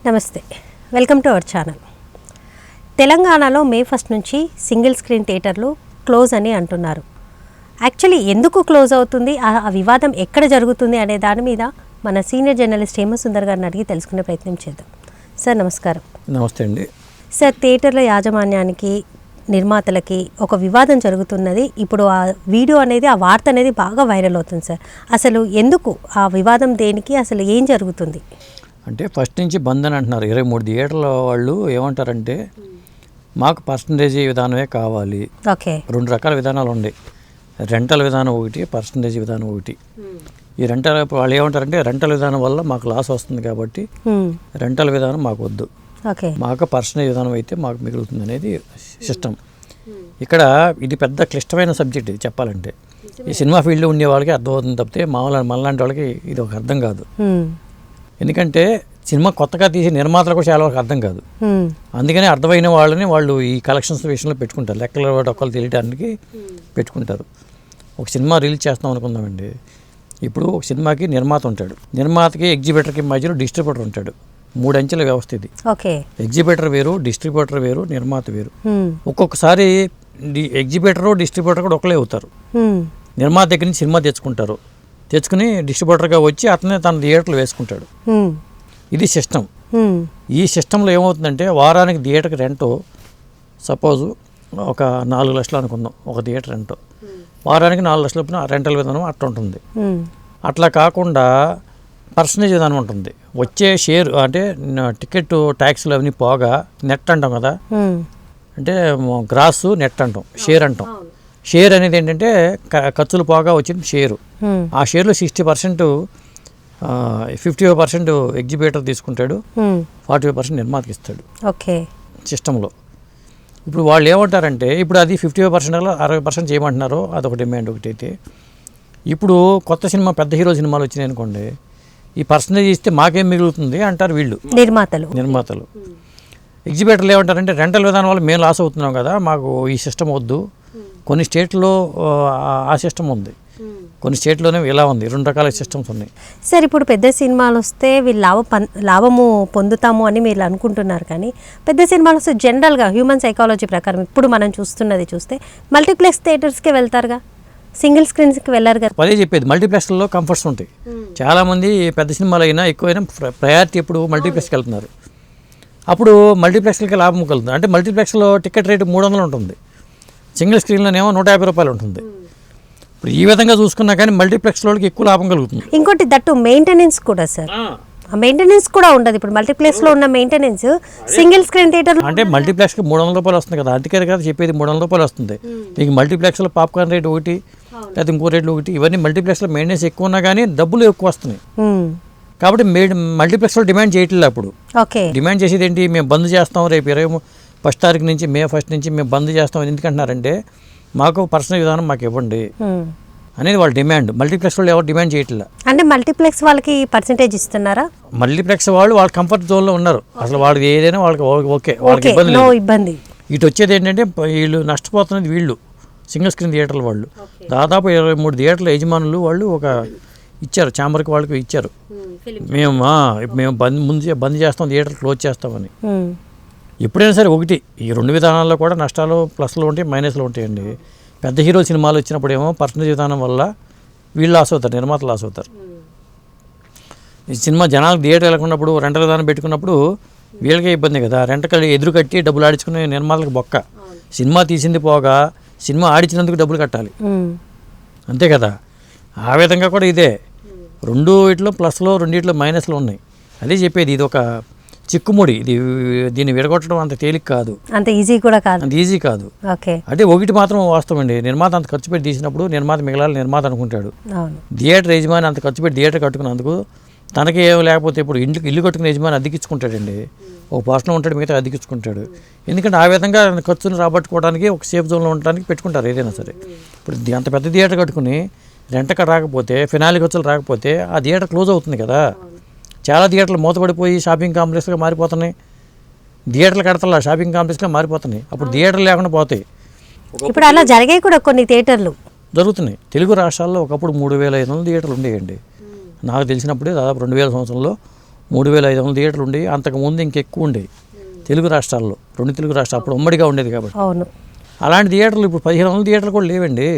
నమస్తే, welcome to our channel. తెలంగాణలో మే 1 నుంచి సింగిల్ స్క్రీన్ థియేటర్లు క్లోజ్ అని అంటున్నారు. యాక్చువల్లీ ఎందుకు క్లోజ్ అవుతుంది, ఆ వివాదం ఎక్కడ జరుగుతుంది అనే దాని మీద మన సీనియర్ జర్నలిస్ట్ హేమసుందర్ గారిని అడిగి తెలుసుకునే ప్రయత్నం చేద్దాం. సార్ నమస్కారం. నమస్తే అండి. సార్, థియేటర్ల యాజమాన్యానికి నిర్మాతలకి ఒక వివాదం జరుగుతున్నది. ఇప్పుడు ఆ వీడియో అనేది, ఆ వార్త అనేది బాగా వైరల్ అవుతుంది సార్. అసలు ఎందుకు ఆ వివాదం, దేనికి, అసలు ఏం జరుగుతుంది? అంటే ఫస్ట్ నుంచి బంద్ అని అంటున్నారు. 23 థియేటర్ల వాళ్ళు ఏమంటారంటే మాకు పర్సంటేజీ విధానమే కావాలి. ఓకే, 2 రకాల విధానాలు ఉన్నాయి. రెంటల్ విధానం ఒకటి, పర్సంటేజ్ విధానం ఒకటి. ఈ రెంటల్ వాళ్ళు ఏమంటారంటే రెంటల్ విధానం వల్ల మాకు లాస్ వస్తుంది కాబట్టి రెంటల్ విధానం మాకు వద్దు, మాకు పర్సంటేజ్ విధానం అయితే మాకు మిగులుతుంది అనేది సిస్టమ్. ఇక్కడ ఇది పెద్ద క్లిష్టమైన సబ్జెక్ట్. ఇది చెప్పాలంటే ఈ సినిమా ఫీల్డ్లో ఉండే వాళ్ళకి అర్థమవుతుంది తప్పితే మామూలు మనలాంటి వాళ్ళకి ఇది ఒక అర్థం కాదు. ఎందుకంటే సినిమా కొత్తగా తీసే నిర్మాతలు కూడా చాలా వరకు అర్థం కాదు. అందుకని అర్థమైన వాళ్ళని వాళ్ళు ఈ కలెక్షన్స్ విషయంలో పెట్టుకుంటారు, లెక్కల ఒక్కలు తెలియడానికి పెట్టుకుంటారు. ఒక సినిమా రిలీజ్ చేస్తాం అనుకుందామండి. ఇప్పుడు ఒక సినిమాకి నిర్మాత ఉంటాడు, నిర్మాతకి ఎగ్జిబిటర్కి మధ్యలో డిస్ట్రిబ్యూటర్ ఉంటాడు. 3 అంచెల వ్యవస్థ ఇది. ఎగ్జిబిటర్ వేరు, డిస్ట్రిబ్యూటర్ వేరు, నిర్మాత వేరు. ఒక్కొక్కసారి ఎగ్జిబిటర్ డిస్ట్రిబ్యూటర్ కూడా ఒకలే అవుతారు. నిర్మాత దగ్గర నుంచి సినిమా తెచ్చుకుంటారు, తెచ్చుకుని డిస్ట్రిబ్యూటర్గా వచ్చి అతనే తన థియేటర్లు వేసుకుంటాడు. ఇది సిస్టమ్. ఈ సిస్టంలో ఏమవుతుందంటే వారానికి థియేటర్కి రెంటో సపోజు ఒక 4 లక్షలు అనుకుందాం. ఒక థియేటర్ రెంటో వారానికి 4 లక్షల చొప్పున రెంటల్ విధానం అట్లా ఉంటుంది. అట్లా కాకుండా పర్సంటేజ్ విధానం ఉంటుంది. వచ్చే షేర్ అంటే టికెట్ ట్యాక్స్లు అవన్నీ పోగా నెట్ అంటాం కదా, అంటే గ్రాస్ నెట్ అంటాం, షేర్ అంటాం. షేర్ అనేది ఏంటంటే ఖర్చులు పోగా వచ్చిన షేరు. ఆ షేర్లో 60%, 55% ఎగ్జిబిటర్ తీసుకుంటాడు, 45% నిర్మాతకి ఇస్తాడు. ఓకే, సిస్టంలో ఇప్పుడు వాళ్ళు ఏమంటారంటే ఇప్పుడు అది 55% 60% చేయమంటున్నారు. అదొక డిమాండ్ ఒకటి. అయితే ఇప్పుడు కొత్త సినిమా, పెద్ద హీరో సినిమాలు వచ్చినాయి అనుకోండి, ఈ పర్సంటేజ్ ఇస్తే మాకేం మిగులుతుంది అంటారు వీళ్ళు నిర్మాతలు. ఎగ్జిబిటర్లు ఏమంటారంటే రెంటల్ విధానం వల్ల మేము లాస్ అవుతున్నాం కదా, మాకు ఈ సిస్టమ్ వద్దు. కొన్ని స్టేట్లో ఆ సిస్టమ్ ఉంది, కొన్ని స్టేట్లోనే ఇలా ఉంది. 2 రకాల సిస్టమ్స్ ఉన్నాయి. సార్, ఇప్పుడు పెద్ద సినిమాలు వస్తే వీళ్ళు లాభము పొందుతాము అని మీరు అనుకుంటున్నారు, కానీ పెద్ద సినిమాలు వస్తే జనరల్గా హ్యూమన్ సైకాలజీ ప్రకారం ఇప్పుడు మనం చూస్తే మల్టీప్లెక్స్ థియేటర్స్కే వెళ్తారుగా, సింగిల్ స్క్రీన్స్కి వెళ్ళారు కదా. అదే చెప్పేది, మల్టీప్లెక్స్లో కంఫర్ట్స్ ఉంటాయి. చాలామంది పెద్ద సినిమాలు అయినా ఎక్కువైనా ప్రయారిటీ ఎప్పుడు మల్టీప్లెక్స్కి వెళ్తున్నారు. అప్పుడు మల్టీప్లెక్స్లకి లాభం కలుగుతుంది. అంటే మల్టీప్లెక్స్లో టికెట్ రేటు 300 ఉంటుంది, సింగిల్ స్క్రీన్లోనేమో 150 రూపాయలు ఉంటుంది. ఇప్పుడు ఈ విధంగా చూసుకున్నా కానీ మల్టీప్లెక్స్లోకి ఎక్కువ లాభం కలుగుతుంది. ఇంకోటి దట్టు మెయింటెనెన్స్ కూడా సార్, మెయింటెనెన్స్ కూడా ఉండదు. ఇప్పుడు మల్టీప్లెక్స్లో ఉన్న మెయింటెనెన్స్ సింగిల్ స్క్రీన్ థియేటర్ అంటే మల్టీప్లెక్స్కి 300 రూపాయలు వస్తుంది కదా, అందుకే కదా చెప్పేది 300 రూపాయలు వస్తుంది. మీకు మల్టీప్లెక్స్లో పాప్కార్న్ రేట్ ఒకటి, లేదా ఇంకో రేట్లు ఒకటి, ఇవన్నీ మల్టీప్లెక్స్లో మెయింటెనెన్స్ ఎక్కువ ఉన్నా కానీ డబ్బులు ఎక్కువ వస్తున్నాయి. కాబట్టి మల్టీప్లెక్స్లో డిమాండ్ చేయట్లేదు. అప్పుడు డిమాండ్ చేసేది ఏంటి, మేము బంద్ చేస్తాం రేపు 21 తారీఖు నుంచి, మే 1 నుంచి మేము బంద్ చేస్తాం. ఎందుకంటున్నారంటే మాకు పర్సనల్ విధానం మాకు ఇవ్వండి అనేది వాళ్ళ డిమాండ్. మల్టీప్లెక్స్ వాళ్ళు ఎవరు డిమాండ్ చేయట్లేదు. అంటే మల్టీప్లెక్స్ వాళ్ళకి పర్సెంటేజ్ ఇస్తున్నారా? మల్టీప్లెక్స్ వాళ్ళు వాళ్ళ కంఫర్ట్ జోన్లో ఉన్నారు. అసలు వాళ్ళకి ఏదైనా వాళ్ళకి ఓకే, వాళ్ళకి ఇబ్బంది. ఇటు వచ్చేది ఏంటంటే వీళ్ళు నష్టపోతున్నది వీళ్ళు సింగిల్ స్క్రీన్ థియేటర్ల వాళ్ళు. దాదాపు 23 థియేటర్ల యజమానులు వాళ్ళు ఒక ఇచ్చారు, ఛాంబర్కి వాళ్ళకి ఇచ్చారు, మేము బంద్ చేస్తాం, థియేటర్ క్లోజ్ చేస్తామని. ఎప్పుడైనా సరే ఒకటి, ఈ 2 విధానాల్లో కూడా నష్టాలు ప్లస్లు ఉంటాయి, మైనస్లు ఉంటాయండి. పెద్ద హీరో సినిమాలు వచ్చినప్పుడు ఏమో పర్సంటేజ్ విధానం వల్ల వీళ్ళు లాస్ అవుతారు, నిర్మాతలు లాస్ అవుతారు. ఈ సినిమా జనాలకు థియేటర్ వెళ్ళకున్నప్పుడు రెంటల్ విధానం పెట్టుకున్నప్పుడు వీళ్ళకే ఇబ్బంది కదా. రెంటకల్ ఎదురు కట్టి డబ్బులు ఆడించుకునే నిర్మాతలకు బొక్క. సినిమా తీసింది పోగా సినిమా ఆడించినందుకు డబ్బులు కట్టాలి, అంతే కదా. ఆ విధంగా కూడా ఇదే 2 వీటిలో ప్లస్లో 2 వీటిలో మైనస్లు ఉన్నాయి. అదే చెప్పేది, ఇది ఒక చిక్కుముడి. దీన్ని విడగొట్టడం అంత తేలిక కాదు, అంత ఈజీ కూడా కాదు, అంత ఈజీ కాదు. అంటే ఒకటి మాత్రం వాస్తవం అండి, నిర్మాత అంత ఖర్చు పెట్టి తీసినప్పుడు నిర్మాత మిగలాలి నిర్మాత అనుకుంటాడు. థియేటర్ యజమాని అంత ఖర్చు పెట్టి థియేటర్ కట్టుకున్నందుకు తనకి ఏం లేకపోతే ఇప్పుడు ఇల్లు కట్టుకునే యజమాని అద్దెకించుకుంటాడండి, ఒక పర్సన్ ఉంటాడు, మిగతా అద్దెకించుకుంటాడు. ఎందుకంటే ఆ విధంగా ఖర్చును రాబట్టుకోవడానికి ఒక సేఫ్ జోన్లో ఉండడానికి పెట్టుకుంటారు ఏదైనా సరే. ఇప్పుడు అంత పెద్ద థియేటర్ కట్టుకుని రెంటక రాకపోతే, ఫినాలి ఖర్చులు రాకపోతే ఆ థియేటర్ క్లోజ్ అవుతుంది కదా. చాలా థియేటర్లు మూతపడిపోయి షాపింగ్ కాంప్లెక్స్గా మారిపోతున్నాయి, థియేటర్లు కడతలా షాపింగ్ కాంప్లెక్స్గా మారిపోతున్నాయి. అప్పుడు థియేటర్లు లేకుండా పోతాయి. ఇప్పుడు అలా జరిగాయి కూడా కొన్ని థియేటర్లు జరుగుతున్నాయి. తెలుగు రాష్ట్రాల్లో ఒకప్పుడు 3500 థియేటర్లు ఉండేయండి. నాకు తెలిసినప్పుడే దాదాపు 2000 సంవత్సరంలో 3,500 థియేటర్లు ఉండేవి. అంతకుముందు ఇంకెక్కువ ఉండేవి తెలుగు రాష్ట్రాల్లో, 2 తెలుగు రాష్ట్రాలు అప్పుడు ఉమ్మడిగా ఉండేది కాబట్టి. అవును. అలాంటి థియేటర్లు ఇప్పుడు 1500 థియేటర్లు కూడా లేవండి.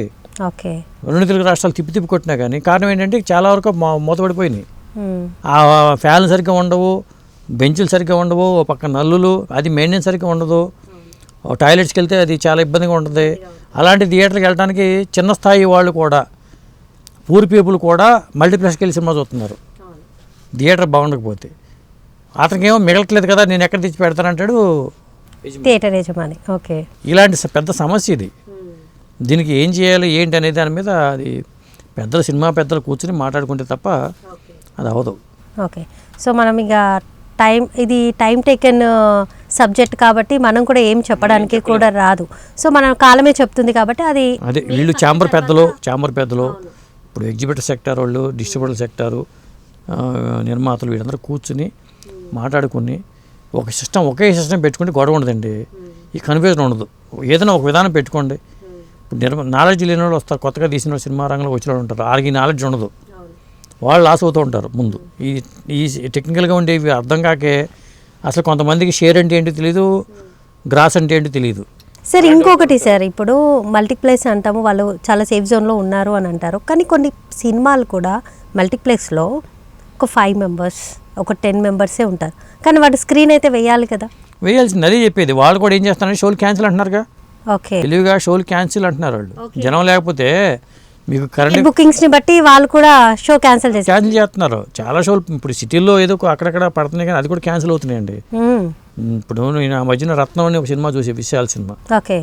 ఓకే. 2 తెలుగు రాష్ట్రాలు తిప్పి కొట్టినా కానీ కారణం ఏంటంటే చాలా వరకు మూతపడిపోయినాయి. ఆ ఫ్యాన్లు సరిగ్గా ఉండవు, బెంచులు సరిగ్గా ఉండవు, ఓ పక్క నల్లులు, అది మెయింటెనెన్స్ సరిగ్గా ఉండదు. టాయిలెట్స్కి వెళ్తే అది చాలా ఇబ్బందిగా ఉంటుంది. అలాంటి థియేటర్కి వెళ్ళడానికి చిన్న స్థాయి వాళ్ళు కూడా, పూర్ పీపుల్ కూడా మల్టీప్లెక్స్కి వెళ్ళి సినిమా చూస్తున్నారు థియేటర్ బాగుండకపోతే. అతనికి ఏమో మిగలట్లేదు కదా, నేను ఎక్కడ తెచ్చి పెడతానంటాడు థియేటర్ యజమాని. ఓకే. ఇలాంటి పెద్ద సమస్య ఇది. దీనికి ఏం చేయాలి ఏంటి అనే దాని మీద అది పెద్దలు, సినిమా పెద్దలు కూర్చొని మాట్లాడుకుంటే తప్ప అది అవ్వదు. ఓకే. సో మనం ఇక ఇది టైం టేకెన్ సబ్జెక్ట్ కాబట్టి మనం కూడా ఏం చెప్పడానికి కూడా రాదు. సో మనం కాలమే చెప్తుంది కాబట్టి అది అదే వీళ్ళు ఛాంబర్ పెద్దలు ఇప్పుడు ఎగ్జిబిటర్ సెక్టార్ వాళ్ళు, డిస్ట్రిబ్యూటర్ సెక్టారు, నిర్మాతలు వీళ్ళందరూ కూర్చుని మాట్లాడుకుని ఒకే సిస్టమ్ పెట్టుకుంటే గొడవ ఉండదండి. ఈ కన్ఫ్యూజన్ ఉండదు. ఏదైనా ఒక విధానం పెట్టుకోండి. ఇప్పుడు నాలెడ్జ్ లేని వాళ్ళు వస్తారు, కొత్తగా తీసిన సినిమా రంగంలో వచ్చిన వాళ్ళు ఉంటారు, వాళ్ళకి నాలెడ్జ్ ఉండదు, వాళ్ళు లాస్ అవుతూ ఉంటారు. ముందు ఈ టెక్నికల్గా ఉండేవి అర్థం కాకే అసలు కొంతమందికి షేర్ అంటే ఏంటో తెలియదు, గ్రాస్ అంటే ఏంటో తెలియదు. సార్ ఇంకొకటి సార్, ఇప్పుడు మల్టీప్లెక్స్ అంటాము, వాళ్ళు చాలా సేఫ్ జోన్లో ఉన్నారు అని అంటారు. కానీ కొన్ని సినిమాలు కూడా మల్టీప్లెక్స్లో ఒక 5 మెంబర్స్, ఒక 10 మెంబర్సే ఉంటారు. కానీ వాటి స్క్రీన్ అయితే వేయాలి కదా. వేయాల్సింది, అదే చెప్పేది. వాళ్ళు కూడా ఏం చేస్తారంటే షోలు క్యాన్సిల్ అంటున్నారుగా. ఓకే. తెలివిగా షోలు క్యాన్సిల్ అంటున్నారు వాళ్ళు. జనం లేకపోతే మీకు కరెంట్ బుకింగ్స్ని బట్టి వాళ్ళు కూడా షో క్యాన్సిల్ చేస్తున్నారు. చాలా షోలు ఇప్పుడు సిటీల్లో ఏదో అక్కడక్కడ పడుతున్నాయి కానీ అది కూడా క్యాన్సిల్ అవుతున్నాయండి. ఇప్పుడు నేను ఆ మధ్యన రత్నం అని ఒక సినిమా చూసే, విశాల్ సినిమా. ఓకే.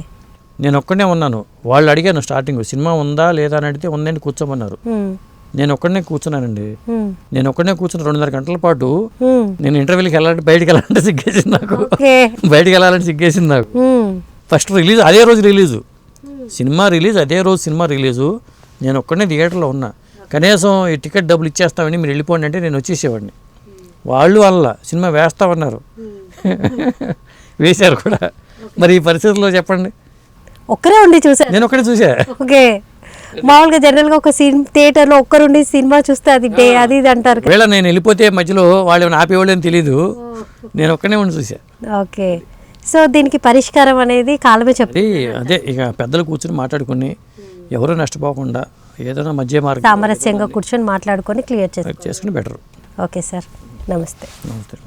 నేను ఒక్కడనే ఉన్నాను. వాళ్ళు అడిగాను స్టార్టింగ్ సినిమా ఉందా లేదా అని అడిగితే ఉందని కూర్చోమన్నారు. నేను ఒక్కడనే కూర్చున్నానండి. నేను ఒక్కడనే కూర్చున్న 2.5 గంటల పాటు నేను ఇంటర్వ్యూకి వెళ్ళాలంటే బయటికి వెళ్ళాలంటే సిగ్గేసింది నాకు. బయటికి వెళ్ళాలంటే సిగ్గేసింది నాకు. ఫస్ట్ రిలీజ్ అదే రోజు రిలీజు, సినిమా రిలీజ్ అదే రోజు సినిమా రిలీజు. నేను ఒక్కడనే థియేటర్లో ఉన్నా. కనీసం ఈ టికెట్ డబ్బులు ఇచ్చేస్తామని మీరు వెళ్ళిపోండి అంటే నేను వచ్చేసేవాడిని. వాళ్ళు అలా సినిమా వేస్తామన్నారు, వేశారు కూడా. మరి ఈ పరిస్థితుల్లో చెప్పండి. ఒక్కరే ఉండి చూసా, నేను ఒక్కడే చూసా. ఓకే. మామూలుగా జనరల్గా ఒక థియేటర్లో ఒక్కరుండి సినిమా చూస్తే అది డే అది ఇది అంటారు. వేళ నేను వెళ్ళిపోతే మధ్యలో వాళ్ళు ఏమైనా ఆపేవాళ్ళని తెలీదు, నేను ఒక్కనే ఉండి చూసా. ఓకే. సో దీనికి పరిష్కారం అనేది కాలమే చెప్తుంది. అదే ఇక పెద్దలు కూర్చొని మాట్లాడుకుని ఎవరు నష్టపోకుండా ఏదైనా మధ్య మార్గం సామరస్యంగా కూర్చొని మాట్లాడుకొని క్లియర్ చేసుకుని బెటర్. ఓకే సార్, నమస్తే. నమస్తే.